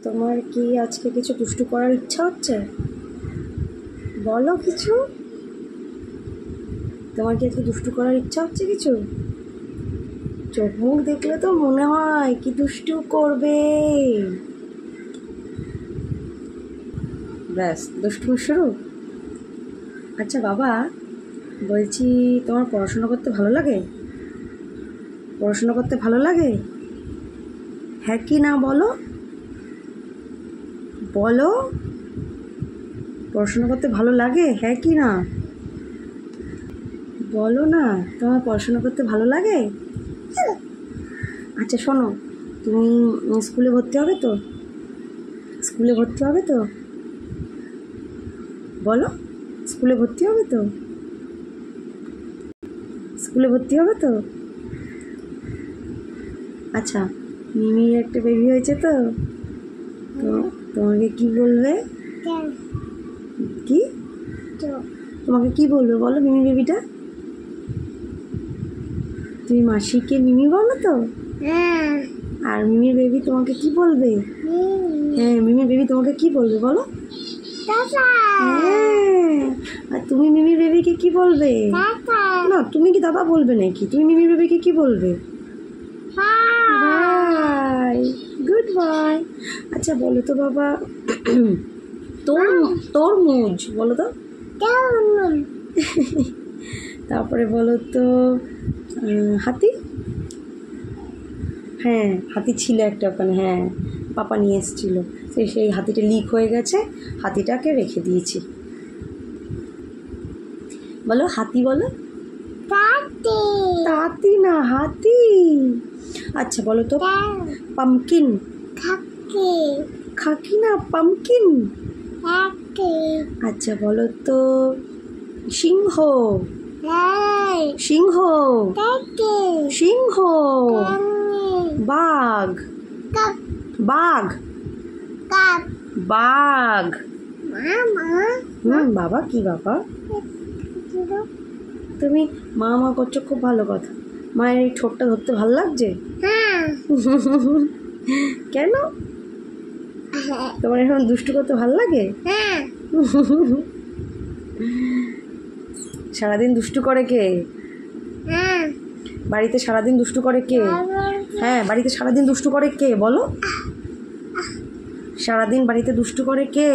তোমার কি আজকে কিছু দুষ্টু করার ইচ্ছা হচ্ছে? বলো কিছু। তোমার কি আজকে দুষ্টু করার ইচ্ছা হচ্ছে কিছু? চোখ মুখ দেখলে তো মনে হয় কি দুষ্টু করবে। ব্যাস দুষ্টু শুরু। আচ্ছা বাবা, বলছি তোমার পড়াশোনা করতে ভালো লাগে? পড়াশোনা করতে ভালো লাগে? হ্যাঁ কি না বলো, বলো। পড়াশোনা করতে ভালো লাগে, হ্যাঁ কি না বলো না। তোমার পড়াশোনা করতে ভালো লাগে? আচ্ছা শোনো, তুমি স্কুলে ভর্তি হবে তো? স্কুলে ভর্তি হবে তো? বলো, স্কুলে ভর্তি হবে তো? স্কুলে ভর্তি হবে তো? আচ্ছা, মিমির একটা বেবি হয়েছে তো, তো তোমাকে কি বলবে? কি তোমাকে কি বলবে বলো মিমি বেবিটা? তুমি মাসিকে মিমি বলো তো? আর মিমির বেবি তোমাকে কি বলবে? হ্যাঁ, মিমির বেবি তোমাকে কি বলবে বলো? হ্যাঁ, আর তুমি মিমির বেবিকে কি বলবে? না, তুমি কি দাদা বলবে নাকি? তুমি মিমির বেবিকে কি বলবে? Bye, goodbye. আচ্ছা বলো তো বাবা, তরমুজ বলো তো। তারপরে বলো তো হাতি। হ্যাঁ, হাতি ছিল একটা ওখানে, হ্যাঁ পাপা নিয়ে এসেছিল। সেই হাতিটা লিক হয়ে গেছে, হাতিটাকে রেখে দিয়েছি। বলো হাতি, বলো। তাতি না, হাতি। আচ্ছা বলো তো পামকিন। খাকি না, পামকিন। আচ্ছা বলো তো সিংহ। সিংহ, সিংহ। বাঘ, বাঘ, বাঘ। বাবা কি বাবা? তুমি মা মা করছো, খুব ভালো কথা। মায়ের এই ঠোঁটটা ধরতে ভালো লাগছে? কেন? তোমার এখন দুষ্টু করতে ভালো লাগে? সারাদিন দুষ্টু করে কে? বাড়িতে সারাদিন দুষ্টু করে কে? হ্যাঁ, বাড়িতে সারাদিন দুষ্টু করে কে বলো? সারাদিন বাড়িতে দুষ্টু করে কে?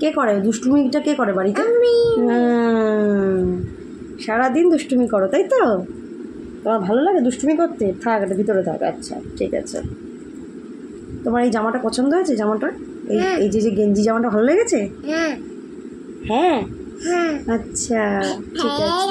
কে করে দুষ্টুমিটা? কে করে বাড়িতে? সারাদিন দুষ্টুমি করো, তাই তো? তোমার ভালো লাগে দুষ্টুমি করতে? থাক, এটা ভিতরে থাক। আচ্ছা ঠিক আছে। তোমার এই জামাটা পছন্দ হয়েছে? জামাটা এই যে গেঞ্জি জামাটা ভালো লেগেছে? হ্যাঁ, আচ্ছা ঠিক আছে।